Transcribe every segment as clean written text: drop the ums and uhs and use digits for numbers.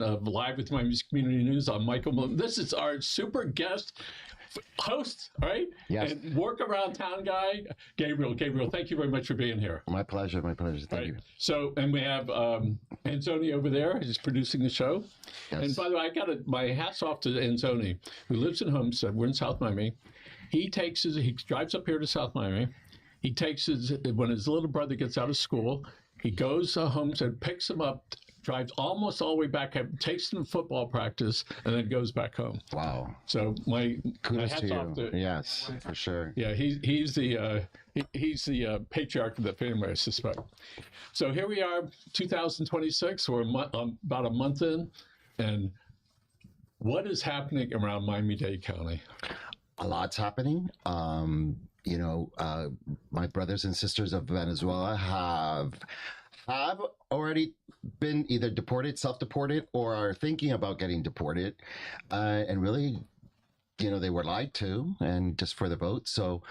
Live with Miami Community News. I'm Michael Malone. This is our super guest host, right? Yes. And work around town guy, Gabriel. Gabriel, thank you very much for being here. My pleasure. My pleasure. Thank you. So, and we have Anzoni over there. He's producing the show. Yes. And by the way, I got my hats off to Anzoni, who lives in Homestead. We're in South Miami. He drives up here to South Miami. He takes when his little brother gets out of school, he goes to Homestead, picks him up, drives almost all the way back home, takes him to football practice, and then goes back home. Wow. So my hats to off you. Yes, for sure. Yeah, he's the patriarch of the family, I suspect. So here we are, 2026. We're about a month in, and what is happening around Miami-Dade County? A lot's happening. My brothers and sisters of Venezuela have already been either deported, self-deported, or are thinking about getting deported, and really, they were lied to, and just for the vote. So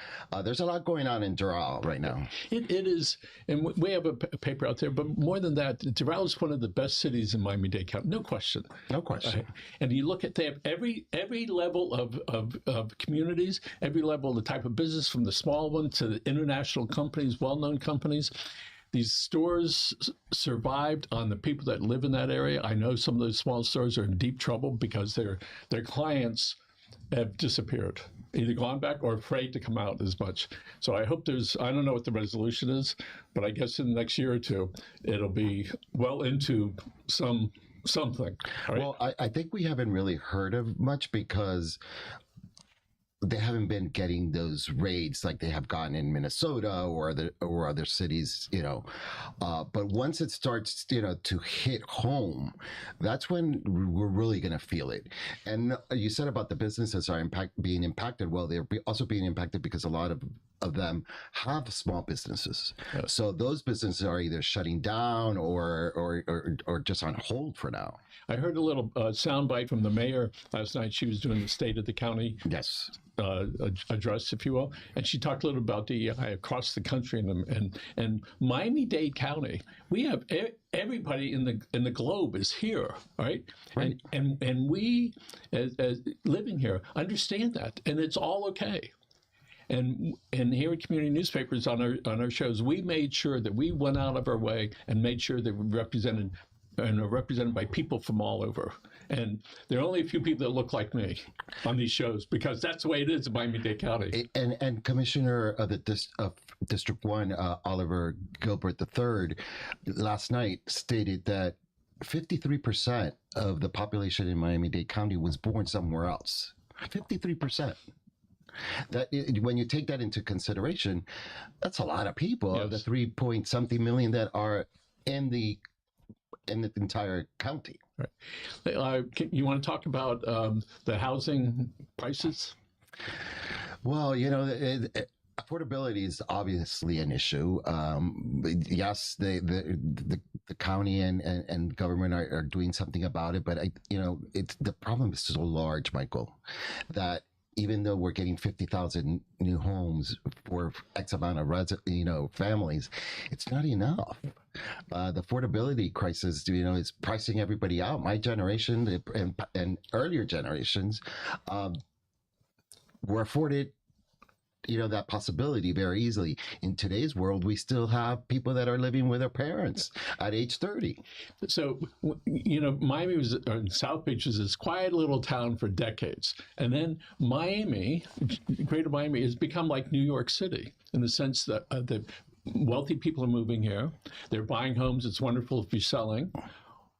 there's a lot going on in Doral right now. It is, and we have a paper out there, but more than that, Doral is one of the best cities in Miami-Dade County, no question. No question. And you look at, they have every level of communities, every level of the type of business, from the small one to the international companies, well-known companies. These stores survived on the people that live in that area. I know some of those small stores are in deep trouble because their clients have disappeared, either gone back or afraid to come out as much. So I hope I don't know what the resolution is, but I guess in the next year or two, it'll be well into something. Right? Well, I think we haven't really heard of much because they haven't been getting those raids like they have gotten in Minnesota or other cities, but once it starts, to hit home, that's when we're really going to feel it. And you said about the businesses are being impacted. Well, they're also being impacted because a lot of them have small businesses. Yes. So those businesses are either shutting down or just on hold for now. I heard a little soundbite from the mayor last night. She was doing the state of the county. Yes. Address, if you will, and she talked a little about DEI across the country and Miami-Dade County. We have everybody in the globe is here, right? Right. And we, as living here, understand that, and it's all okay. And here at Community Newspapers on our shows, we made sure that we went out of our way and made sure that we represented and are represented by people from all over. And there are only a few people that look like me on these shows because that's the way it is in Miami-Dade County. And Commissioner of District 1, Oliver Gilbert III, last night stated that 53% of the population in Miami-Dade County was born somewhere else. 53%. When you take that into consideration, that's a lot of people. Yes. Of the 3-point-something million that are in the entire county. Right. You want to talk about the housing prices? Well, affordability is obviously an issue. Yes, the county and government are doing something about it, but the problem is so large, Michael, that even though we're getting 50,000 new homes for X amount of families, it's not enough. The affordability crisis, is pricing everybody out. My generation and earlier generations were afforded, that possibility very easily. In today's world, we still have people that are living with their parents at age 30. So, Miami South Beach was this quiet little town for decades. And then Miami, Greater Miami, has become like New York City in the sense that the wealthy people are moving here. They're buying homes. It's wonderful if you're selling.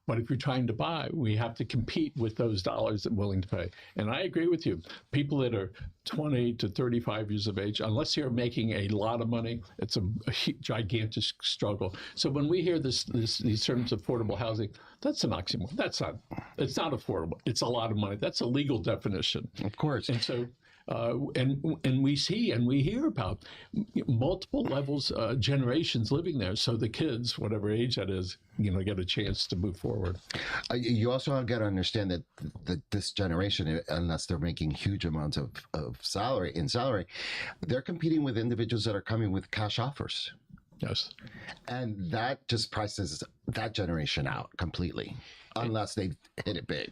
But if you're trying to buy, we have to compete with those dollars that we're willing to pay. And I agree with you. People that are 20 to 35 years of age, unless you're making a lot of money, it's a gigantic struggle. So when we hear these terms of affordable housing, that's an oxymoron. It's not affordable. It's a lot of money. That's a legal definition. Of course. And so and we see and we hear about multiple levels, generations living there. So the kids, whatever age that is, get a chance to move forward. You also got to understand that this generation, unless they're making huge amounts of salary, they're competing with individuals that are coming with cash offers. Yes. And that just prices that generation out completely. unless they hit it big.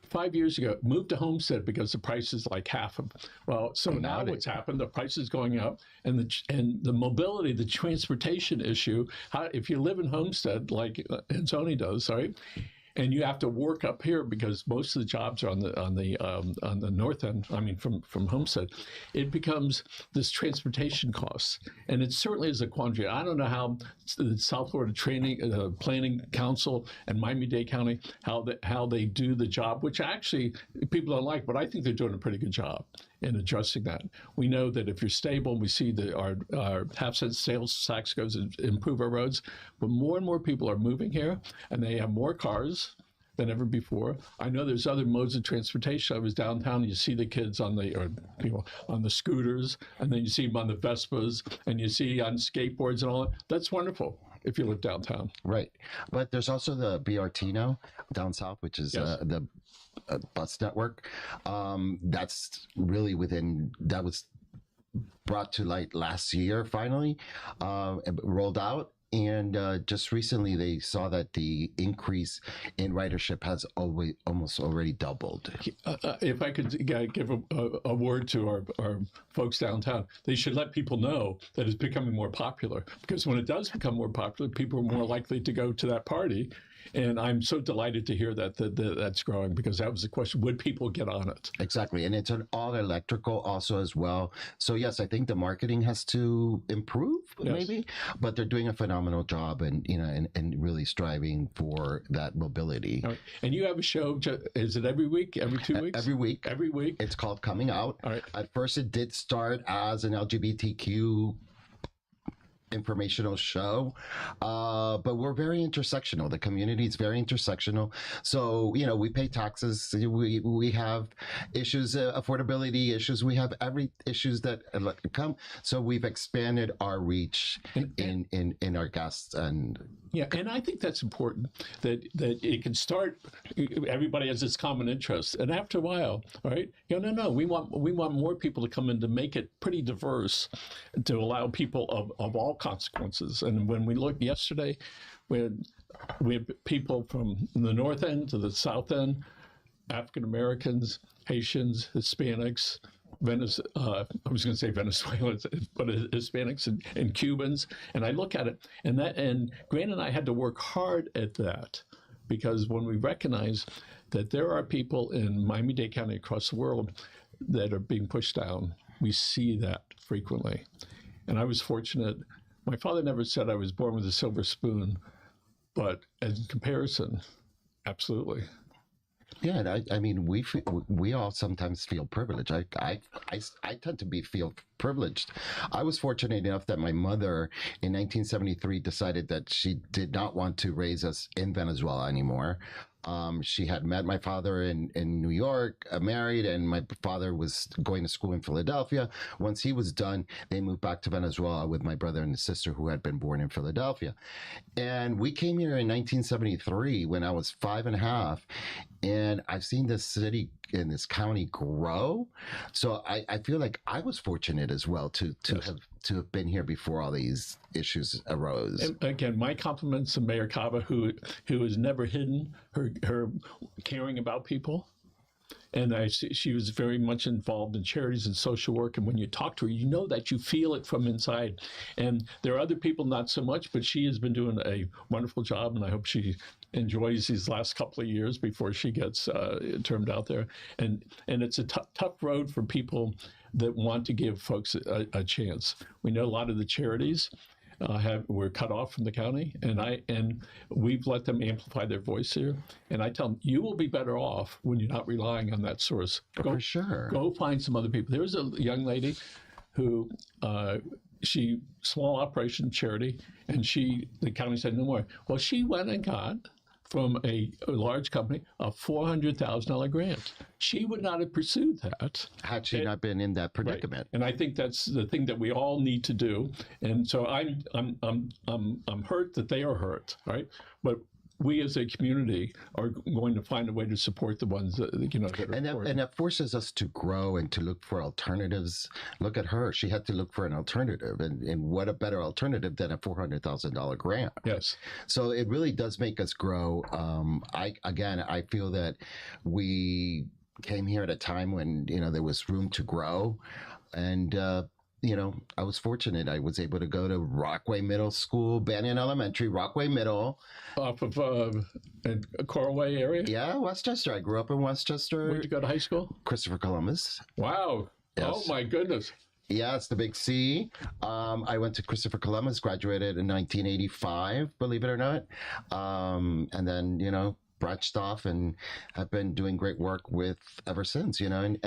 5 years ago, moved to Homestead because the price is like half of. Well, so now what's happened? The price is going up, and the mobility, the transportation issue. How if you live in Homestead like Tony does, right? And you have to work up here because most of the jobs are on the north end. I mean, from Homestead, it becomes this transportation costs, and it certainly is a quandary. I don't know how the South Florida Planning Council and Miami-Dade County how they do the job, which actually people don't like, but I think they're doing a pretty good job in addressing that. We know that if you're stable, we see that our half-cent sales tax goes and improve our roads, but more and more people are moving here, and they have more cars than ever before. I know there's other modes of transportation. I was downtown, and you see the kids on the scooters, and then you see them on the Vespas, and you see on skateboards and all that. That's wonderful if you live downtown. Right. But there's also the BRT now down south, which is the bus network. That's really that was brought to light last year, finally, rolled out. And just recently, they saw that the increase in ridership has almost already doubled. If I could give a word to our folks downtown, they should let people know that it's becoming more popular. Because when it does become more popular, people are more likely to go to that party. And I'm so delighted to hear that's growing, because that was the question: would people get on it? Exactly, and it's an all electrical also as well. So yes, I think the marketing has to improve, maybe, but they're doing a phenomenal job, and and really striving for that mobility. Right. And you have a show. Is it every week? Every 2 weeks? Every week. Every week. It's called Coming Out. All right. At first, it did start as an LGBTQ informational show, but we're very intersectional. The community is very intersectional. So we pay taxes. We have issues, affordability issues. We have every issues that come. So we've expanded our reach in our guests. And and I think that's important, that it can start. Everybody has this common interest, and after a while, all right, no, we want more people to come in to make it pretty diverse, to allow people of all consequences. And when we looked yesterday, we had people from the north end to the south end, African Americans, Haitians, Hispanics, I was going to say Venezuelans, but Hispanics and Cubans. And I look at it, and Grant and I had to work hard at that, because when we recognize that there are people in Miami-Dade County across the world that are being pushed down, we see that frequently. And I was fortunate. My father never said I was born with a silver spoon, but in comparison, absolutely. Yeah, I mean, we all sometimes feel privileged. I tend to feel privileged. I was fortunate enough that my mother in 1973 decided that she did not want to raise us in Venezuela anymore. She had met my father in New York, married, and my father was going to school in Philadelphia. Once he was done, they moved back to Venezuela with my brother and sister, who had been born in Philadelphia. And we came here in 1973 when I was 5.5, and I've seen this city in this county grow. So I feel like I was fortunate as well to have been here before all these issues arose. And again, my compliments to Mayor Cava, who has never hidden her caring about people. And she was very much involved in charities and social work. And when you talk to her, you know that you feel it from inside. And there are other people not so much, but she has been doing a wonderful job. And I hope she enjoys these last couple of years before she gets termed out there. And it's a tough road for people that want to give folks a chance. We know a lot of the charities were cut off from the county, and we've let them amplify their voice here. And I tell them, you will be better off when you're not relying on that source. For sure. Go find some other people. There was a young lady who she small operation charity, and the county said no more. Well, she went and got from a large company a $400,000 grant. She would not have pursued that had she not been in that predicament. Right. And I think that's the thing that we all need to do. And so I'm hurt that they are hurt, right? But we as a community are going to find a way to support the ones that, that are and that forces us to grow and to look for alternatives. Look at her; she had to look for an alternative, and what a better alternative than a $400,000 grant. Yes. So it really does make us grow. I feel that we came here at a time when there was room to grow, and I was fortunate. I was able to go to Rockaway Middle School, Banyan Elementary, Rockaway Middle. Off of Coralway area? Yeah, Westchester. I grew up in Westchester. Where'd you go to high school? Christopher Columbus. Wow. Yes. Oh, my goodness. Yeah, it's the big C. I went to Christopher Columbus, graduated in 1985, believe it or not. And then, branched off and have been doing great work with ever since, and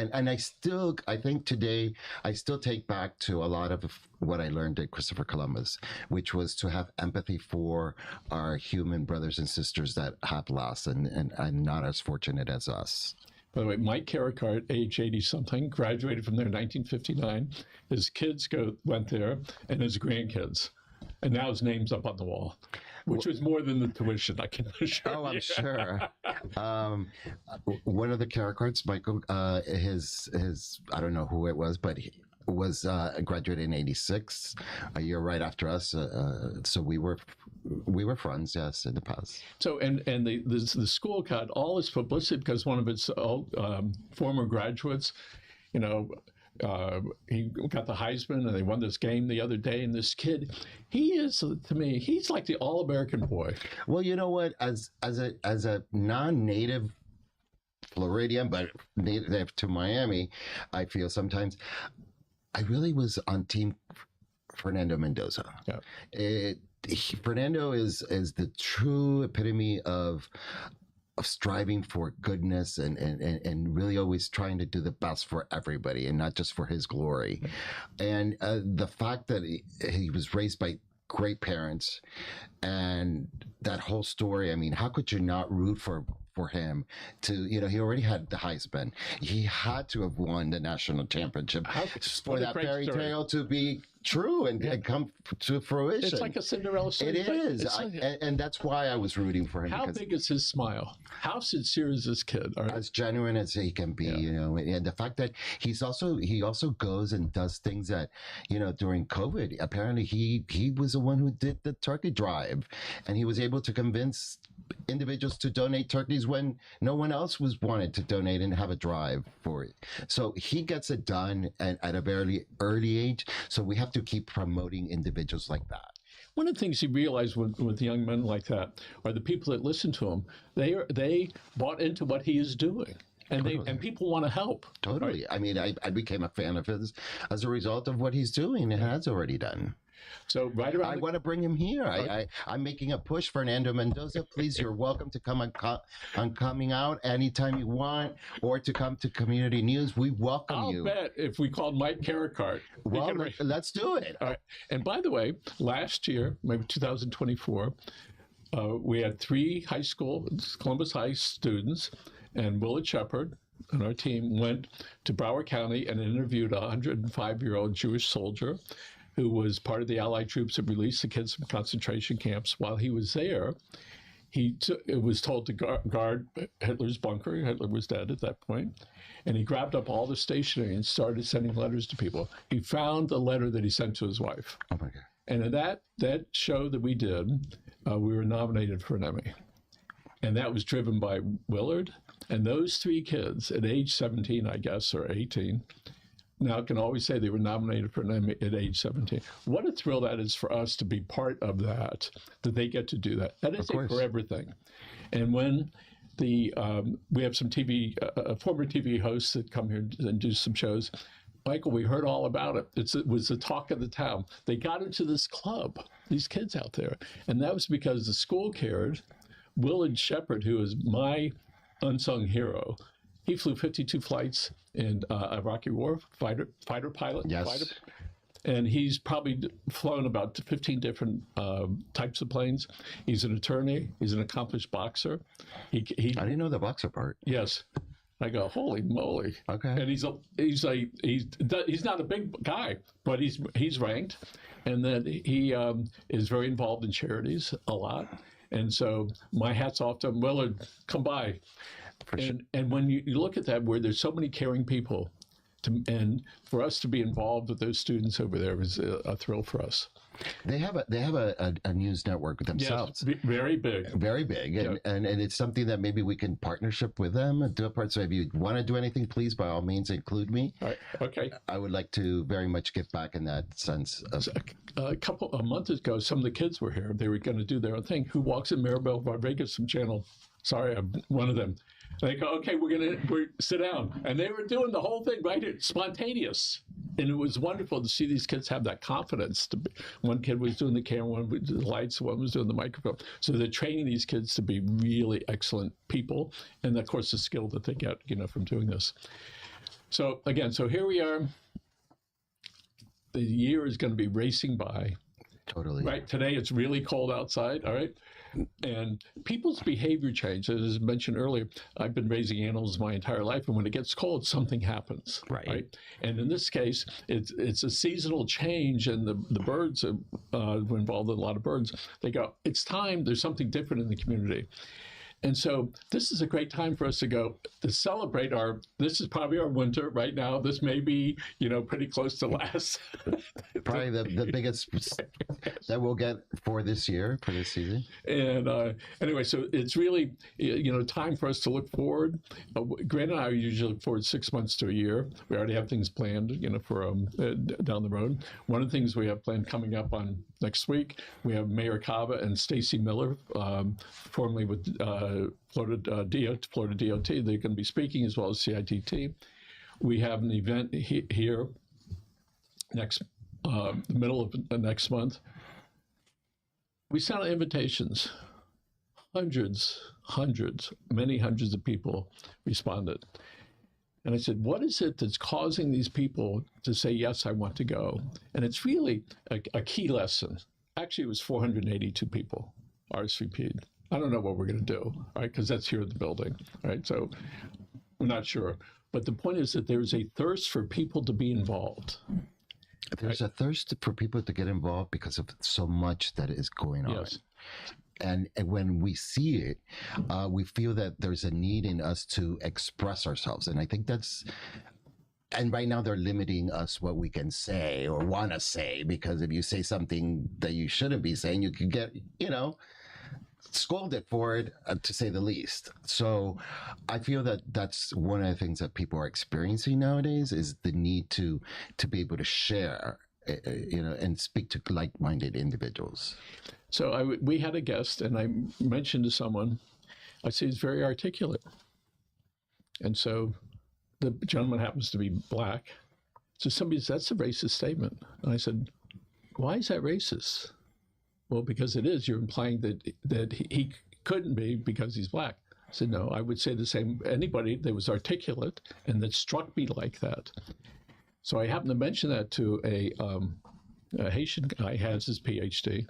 I think today I still take back to a lot of what I learned at Christopher Columbus, which was to have empathy for our human brothers and sisters that have lost and not as fortunate as us. By the way, Mike Carricart, age 80-something, graduated from there in 1959. His kids went there, and his grandkids. And now his name's up on the wall, which was more than the tuition, I can assure you. Oh, I'm sure. One of the Carricarts, Michael, his I don't know who it was, but he was graduated in 86, a year right after us. So we were friends, yes, in the past. So and the school got all this publicity because one of its former graduates, he got the Heisman, and they won this game the other day. And this kid, he is, to me, he's like the all-American boy. Well, you know what? As a non-native Floridian, but native to Miami, I feel sometimes I really was on Team Fernando Mendoza. Yeah. Fernando is the true epitome of striving for goodness and really always trying to do the best for everybody and not just for his glory. And the fact that he was raised by great parents and that whole story, I mean, how could you not root for him to, he already had the Heisman. He had to have won the national championship for that fairy tale to be true and come to fruition. It's like a Cinderella story. It is. And that's why I was rooting for him. How big is his smile? How sincere is this kid? As genuine as he can be, and the fact that he also goes and does things that, during COVID, apparently he was the one who did the turkey drive, and he was able to convince individuals to donate turkeys when no one else was wanted to donate and have a drive for it. So he gets it done at a very early age. So we have to keep promoting individuals like that. One of the things you realize with young men like that are the people that listen to him. They bought into what he is doing. And totally. And people want to help. Totally. Right? I mean, I became a fan of his as a result of what he's doing and has already done. So right around, I want to bring him here. I'm making a push, Fernando Mendoza. Please, you're welcome to come on Coming Out anytime you want, or to come to Community News. We welcome you. I'll bet if we called Mike Carricart. Well, let's do it. All right. And by the way, last year, maybe 2024, we had 3 high school, Columbus High students, and Willard Shepard and our team went to Broward County and interviewed a 105-year-old Jewish soldier who was part of the Allied troops that released the kids from concentration camps. While he was there, he was told to guard Hitler's bunker. Hitler was dead at that point. And he grabbed up all the stationery and started sending letters to people. He found the letter that he sent to his wife. Oh, my God. And in that show that we did, we were nominated for an Emmy. And that was driven by Willard. And those 3 kids at age 17, I guess, or 18, now can always say they were nominated for an Emmy at age 17. What a thrill that is for us to be part of that they get to do that. That is a forever thing. And when we have some former TV hosts that come here and do some shows. Michael, we heard all about it. It was the talk of the town. They got into this club, these kids out there. And that was because the school cared. Willard Shepard, who is my unsung hero, he flew 52 flights in Iraqi war, fighter pilot. Yes. And he's probably flown about 15 different types of planes. He's an attorney. He's an accomplished boxer. I didn't know the boxer part. Yes. I go, holy moly. Okay. And he's not a big guy, but he's ranked. And then he is very involved in charities a lot. And so my hat's off to them. Willard, come by. And when you look at that, where there's so many caring people, and for us to be involved with those students over there is a thrill for us. They have a news network themselves. Yes, very big. Very big. And it's something that maybe we can partnership with them and do a part. So if you want to do anything, please, by all means, include me. All right. Okay. I would like to very much give back in that sense. A month ago, some of the kids were here. They were going to do their own thing. Who walks in Maribel Rodriguez from Channel? Sorry, I'm one of them. They go, okay, we're sit down. And they were doing the whole thing right here, spontaneous. And it was wonderful to see these kids have that confidence. One kid was doing the camera, one was doing the lights, one was doing the microphone. So they're training these kids to be really excellent people. And of course, the skill that they get, from doing this. So again, here we are. The year is going to be racing by. Totally. Right. Today it's really cold outside. All right. And people's behavior change. As mentioned earlier, I've been raising animals my entire life, and when it gets cold, something happens. Right. And in this case, it's a seasonal change, and the birds we're involved in a lot of birds. They go, it's time. There's something different in the community. And so this is a great time for us to celebrate this is probably our winter right now. This may be, pretty close to last. Probably the biggest that we'll get for this year, for this season. And anyway, so it's really, time for us to look forward. Grant and I usually look forward 6 months to a year. We already have things planned, for down the road. One of the things we have planned coming up on next week, we have Mayor Cava and Stacy Miller, formerly with Florida DOT. They're going to be speaking, as well as CITT. We have an event here next the middle of next month. We sent out invitations. Many hundreds of people responded. And I said, what is it that's causing these people to say, yes, I want to go? And it's really a key lesson. Actually, it was 482 people RSVP'd. I don't know what we're going to do, right? Because that's here in the building, right? So we're not sure. But the point is that there's a thirst for people to be involved. There's a thirst for people to get involved because of so much that is going on. Yes. And when we see it, we feel that there's a need in us to express ourselves. And I think and right now they're limiting us what we can say or want to say, because if you say something that you shouldn't be saying, you can get, scolded for it, to say the least. So I feel that that's one of the things that people are experiencing nowadays, is the need to be able to share, and speak to like-minded individuals. So we had a guest, and I mentioned to someone, I said, he's very articulate. And so the gentleman happens to be black. So somebody said, that's a racist statement. And I said, why is that racist? Well, because it is. You're implying that he couldn't be because he's black. I said, no, I would say the same. Anybody that was articulate and that struck me like that. So I happened to mention that to a Haitian guy, has his PhD.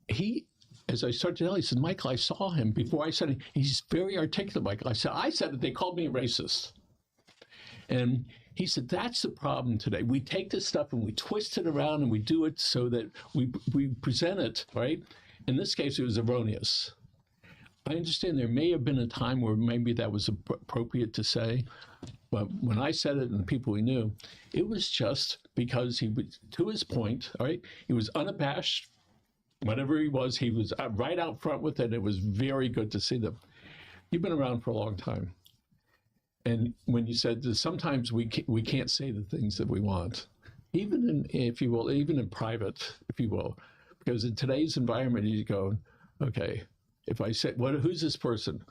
He, as I started to tell, he said, Michael, I saw him before I said it. He's very articulate, Michael. I said it. They called me a racist. And he said, that's the problem today. We take this stuff and we twist it around and we do it so that we present it, right? In this case, it was erroneous. I understand there may have been a time where maybe that was appropriate to say, but when I said it and the people we knew, it was just because he was, to his point, all right, he was unabashed. Whatever he was right out front with it. It was very good to see them. You've been around for a long time. And when you said that sometimes we can't say the things that we want, even in private, if you will, because in today's environment, you go, okay, if I say, who's this person?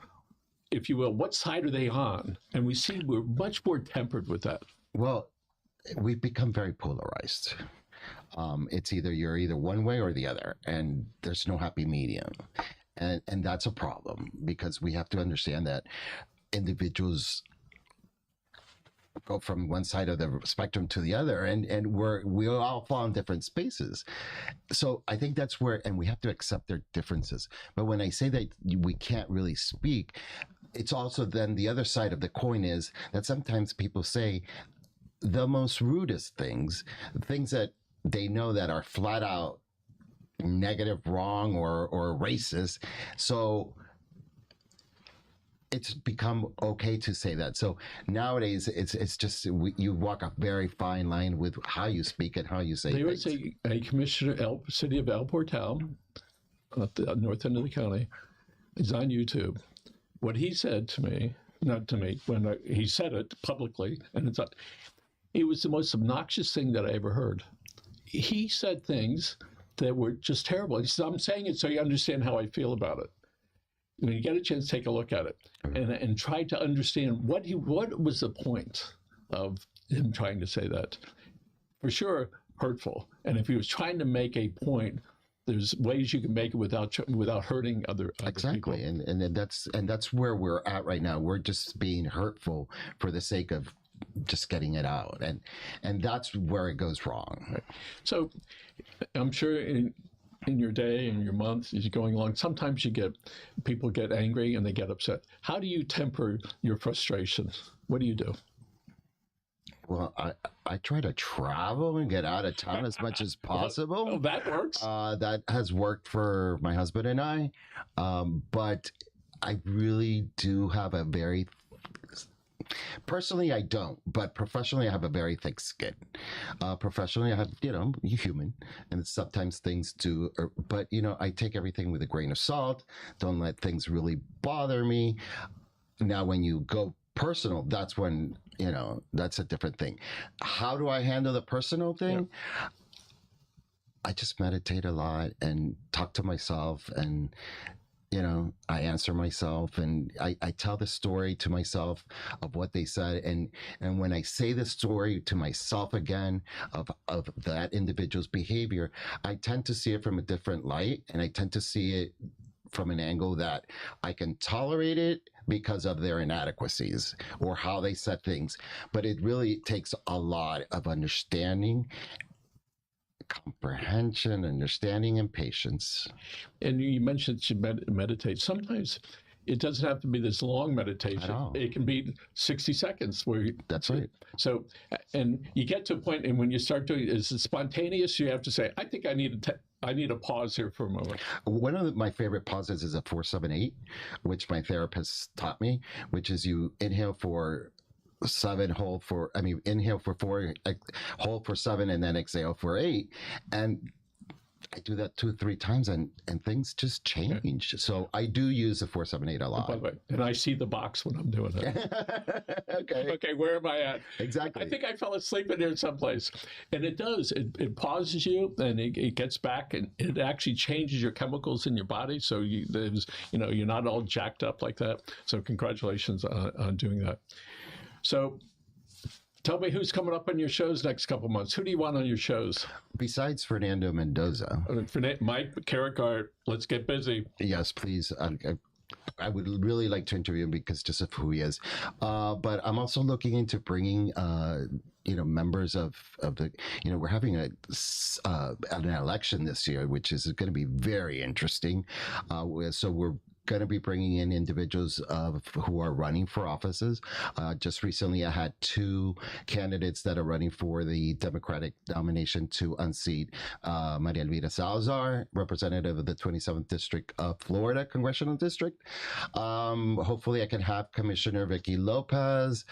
If you will, what side are they on? And we see we're much more tempered with that. Well, we've become very polarized. It's you're either one way or the other, and there's no happy medium. And that's a problem, because we have to understand that individuals go from one side of the spectrum to the other, and we all fall in different spaces. So I think that's where, and we have to accept their differences. But when I say that we can't really speak, it's also then the other side of the coin is that sometimes people say the most rudest things that they know that are flat out negative, wrong, or racist. So it's become okay to say that. So nowadays, it's just you walk a very fine line with how you speak and how you say There things. was a commissioner, city of El Portal, at the north end of the county. It's on YouTube. What he said to me, not to me, when he said it publicly, and it was the most obnoxious thing that I ever heard. He said things that were just terrible. He said, I'm saying it so you understand how I feel about it. When you get a chance, take a look at it and try to understand what was the point of him trying to say that. For sure, hurtful. And if he was trying to make a point, there's ways you can make it without hurting other Exactly. people. And that's where we're at right now. We're just being hurtful for the sake of just getting it out, and that's where it goes wrong. Right. So I'm sure in your day and your month as you're going along, sometimes people get angry and they get upset. How do you temper your frustration? What do you do? Well, I try to travel and get out of town as much as possible. Oh, that works. That has worked for my husband and I. But I really do have a very, personally I don't, but professionally I have a very thick skin. Professionally I have, you're human, and sometimes things do, but I take everything with a grain of salt. Don't let things really bother me. Now, when you go personal, that's when, that's a different thing. How do I handle the personal thing? Yeah. I just meditate a lot and talk to myself, and I answer myself, and I tell the story to myself of what they said. And when I say the story to myself again of that individual's behavior, I tend to see it from a different light, and I tend to see it from an angle that I can tolerate it because of their inadequacies or how they said things. But it really takes a lot of understanding, comprehension, understanding, and patience. And you mentioned that you meditate. Sometimes it doesn't have to be this long meditation. It can be 60 seconds. That's right. So, and you get to a point, and when you start doing it, is it spontaneous? You have to say, I think I need a pause here for a moment. One of my favorite pauses is a 4-7-8, which my therapist taught me, which is you inhale for 7, inhale for 4, hold for 7, and then exhale for 8. And I do that 2-3 times, and things just change. Yeah. So I do use the 4-7-8 a lot. By the way, and I see the box when I'm doing it. Okay, where am I at? Exactly. I think I fell asleep in there someplace. And it does. It pauses you, and it gets back, and it actually changes your chemicals in your body. So you're not all jacked up like that. So congratulations on doing that. So tell me who's coming up on your shows next couple months. Who do you want on your shows? Besides Fernando Mendoza. Mike Carricart, let's get busy. Yes, please. I would really like to interview him because just of who he is. But I'm also looking into bringing, members of the, we're having an election this year, which is going to be very interesting. So we're going to be bringing in individuals who are running for offices. Just recently, I had 2 candidates that are running for the Democratic nomination to unseat Maria Elvira Salazar, representative of the 27th District of Florida Congressional District. Hopefully, I can have Commissioner Vicky Lopez,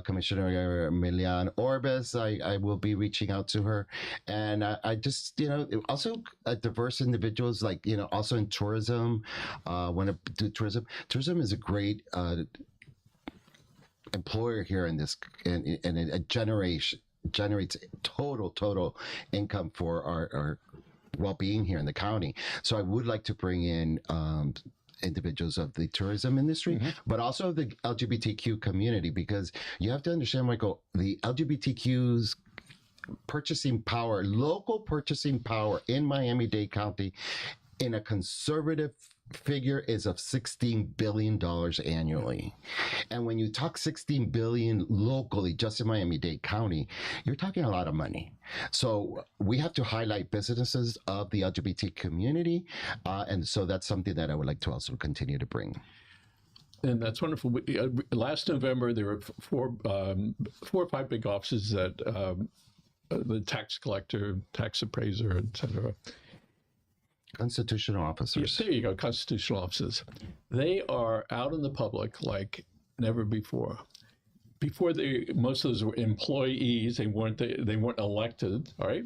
Commissioner Milian Orbis. I will be reaching out to her. And I just, also diverse individuals, like, also in tourism, when do tourism. Tourism is a great employer here in this, and it generates total income for our well-being here in the county. So I would like to bring in individuals of the tourism industry, but also the LGBTQ community, because you have to understand, Michael, the LGBTQ's purchasing power, local purchasing power in Miami-Dade County, in a conservative figure, is of $16 billion annually. And when you talk $16 billion locally, just in Miami-Dade County, you're talking a lot of money. So we have to highlight businesses of the LGBT community. And so that's something that I would like to also continue to bring. And that's wonderful. Last November, there were 4 or 5 big offices that the tax collector, tax appraiser, et cetera. Constitutional officers. There you go, constitutional officers. They are out in the public like never before. Before most of those were employees. They weren't elected. All right.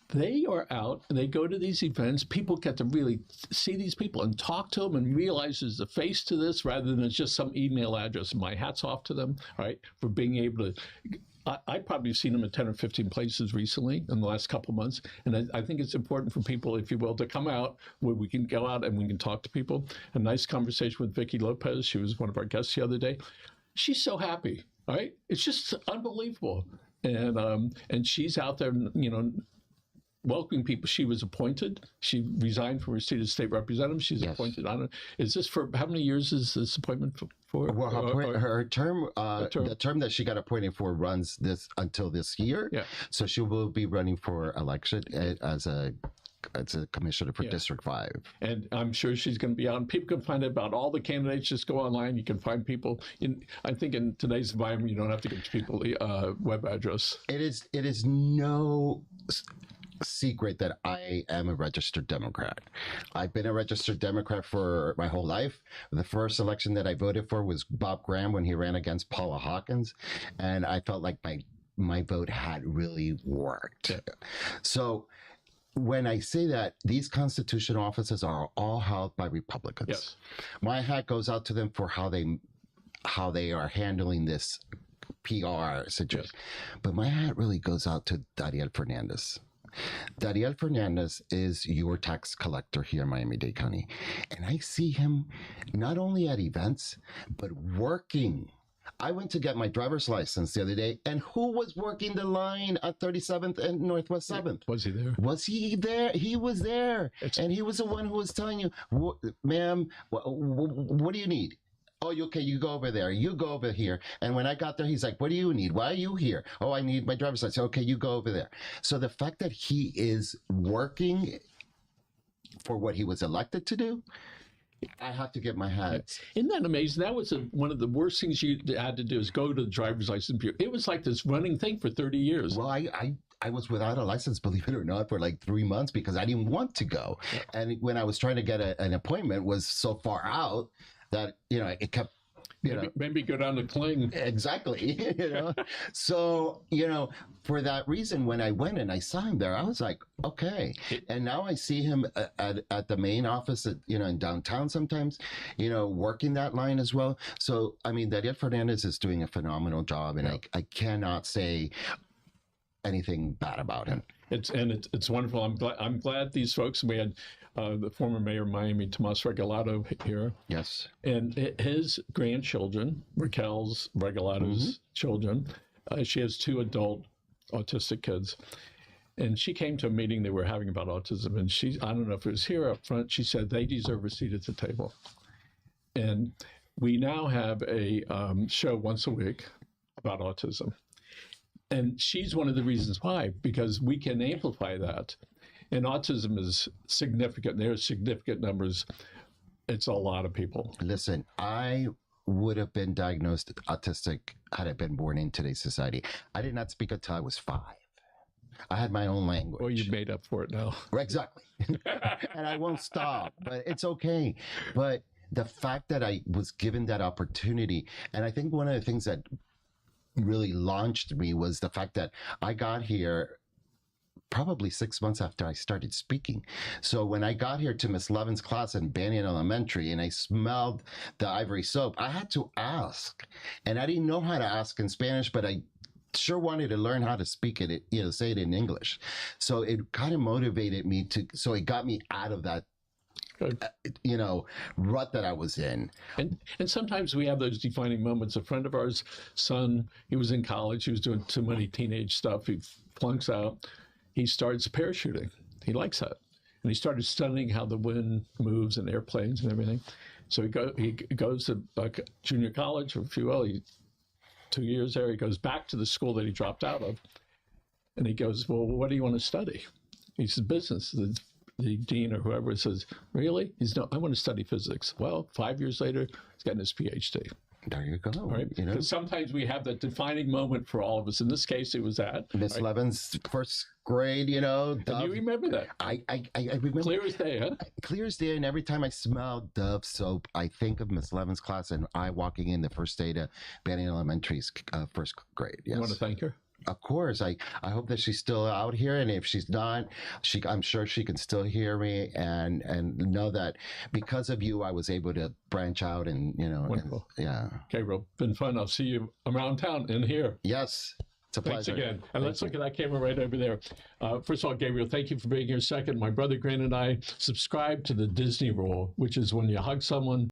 They are out and they go to these events. People get to really see these people and talk to them and realize there's a face to this rather than it's just some email address. My hat's off to them, all right, for being able to. I probably have seen them at 10 or 15 places recently in the last couple of months. And I think it's important for people, if you will, to come out where we can go out and we can talk to people. A nice conversation with Vicki Lopez. She was one of our guests the other day. She's so happy, all right? It's just unbelievable. And she's out there, you know, welcoming people. She was appointed. She resigned from her seat as state representative. She's appointed. I don't. Is this for how many years is this appointment for? Well, her term, the term that she got appointed for runs until this year. Yeah. So she will be running for election as a commissioner for District 5. And I'm sure she's going to be out. And people can find out about all the candidates. Just go online. You can find people. I think in today's environment, you don't have to give people the web address. It is no secret that I am a registered Democrat. I've been a registered Democrat for my whole life. The first election that I voted for was Bob Graham when he ran against Paula Hawkins, and I felt like my vote had really worked. Yeah. So when I say that, these constitutional offices are all held by Republicans. Yes. My hat goes out to them for how they are handling this PR situation. Yes. But my hat really goes out to Dariel Fernandez. Dariel Fernandez is your tax collector here in Miami-Dade County. And I see him not only at events, but working. I went to get my driver's license the other day, and who was working the line at 37th and Northwest 7th? Was he there? Was he there? He was there. And he was the one who was telling you, ma'am, what do you need? Oh, okay, you go over there. You go over here. And when I got there, he's like, what do you need? Why are you here? Oh, I need my driver's license. Okay, you go over there. So the fact that he is working for what he was elected to do, I have to get my hat. Isn't that amazing? That was one of the worst things you had to do is go to the driver's license bureau. It was like this running thing for 30 years. Well, I was without a license, believe it or not, for like 3 months because I didn't want to go. Yeah. And when I was trying to get an appointment was so far out that, it kept, maybe go down to Kling. Exactly. So, for that reason, when I went and I saw him there, I was like, okay. And now I see him at the main office in downtown sometimes, working that line as well. So, I mean, Dariel Fernandez is doing a phenomenal job, and I cannot say anything bad about him. It's wonderful. I'm glad these folks, we had the former mayor of Miami, Tomas Regalado, here. Yes. And his grandchildren, Raquel's Regalado's children, she has 2 adult autistic kids. And she came to a meeting they were having about autism. And I don't know if it was here up front, she said they deserve a seat at the table. And we now have a show once a week about autism. And she's one of the reasons why, because we can amplify that. And autism is significant. There's significant numbers. It's a lot of people. Listen, I would have been diagnosed autistic had I been born in today's society. I did not speak until I was 5. I had my own language. Well, you made up for it now. Exactly. And I won't stop, but it's okay. But the fact that I was given that opportunity, and I think one of the things that really launched me was the fact that I got here probably 6 months after I started speaking. So when I got here to Miss Levin's class in Banyan Elementary and I smelled the ivory soap, I had to ask. And I didn't know how to ask in Spanish, but I sure wanted to learn how to speak it, say it in English. So it kind of motivated me so it got me out of that rut that I was in. And sometimes we have those defining moments. A friend of ours' son, he was in college, he was doing too many teenage stuff, he flunks out, he starts parachuting. He likes that. And he started studying how the wind moves in airplanes and everything. So he goes to junior college, or 2 years there, he goes back to the school that he dropped out of. And he goes, well, what do you want to study? He says, business. The dean or whoever says, really? He's no, I want to study physics. Well, 5 years later, he's gotten his PhD. There you go. Right? You know, Because sometimes we have that defining moment for all of us. In this case, it was that. Miss right? Levin's first grade, you know. And you remember that? I remember Clear as day, huh? clear as day. And every time I smell Dove soap, I think of Miss Levin's class and I walking in the first day to Banning Elementary's first grade. Yes. You want to thank her? Of course. I hope that she's still out here, and if she's not, I'm sure she can still hear me and know that because of you, I was able to branch out and, you know, Wonderful. Yeah. Gabriel, been fun. I'll see you around town and here. Yes. It's a Thanks pleasure. again. And let's look at that camera right over there. First of all, Gabriel, thank you for being here. Second, my brother Grin and I subscribe to the Disney rule, which is when you hug someone,